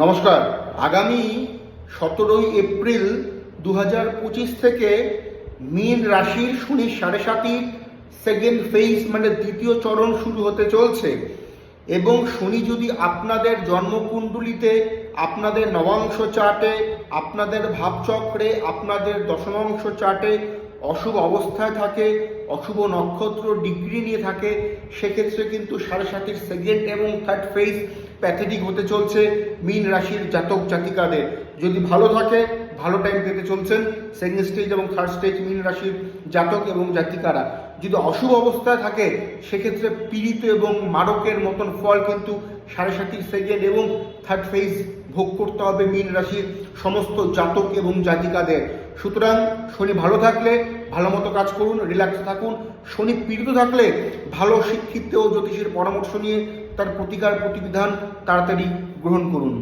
নমস্কার। আগামী 17ই এপ্রিল 2025 থেকে মীন রাশির শনি 7.5 সেকেন্ড ফেজ মানে দ্বিতীয় চরণ শুরু হতে চলছে। এবং শনি যদি আপনাদের জন্মকুণ্ডলিতে, আপনাদের নবাংশ চার্টে, আপনাদের ভাবচক্রে, আপনাদের দশমাংশ চার্টে অশুভ অবস্থায় থাকে, অশুভ নক্ষত্র ডিগ্রি নিয়ে থাকে, সেক্ষেত্রে কিন্তু 7.5 সেকেন্ড এবং থার্ড ফেজ প্যাথেটিক হতে চলছে মীন রাশির জাতক জাতিকাদের। যদি ভালো থাকে, ভালো টাইম পেতে চলছেন সেকেন্ড স্টেজ এবং থার্ড স্টেজ মীন রাশির জাতক এবং জাতিকারা। যদি অশুভ অবস্থায় থাকে, সেক্ষেত্রে পীড়িত এবং মারকের মতন ফল কিন্তু 7.5 সেকেন্ড এবং থার্ড ফেজ ভোগ করতে হবে মীন রাশির সমস্ত জাতক এবং জাতিকাদের। সুতরাং শনি ভালো থাকলে ভালো মতো কাজ করুন, রিল্যাক্স থাকুন। শনি পীড়িত থাকলে ভালো শিক্ষিত জ্যোতিষীর পরামর্শ নিয়ে তার প্রতিকার প্রতিবিধান তাড়াতাড়ি গ্রহণ করুন।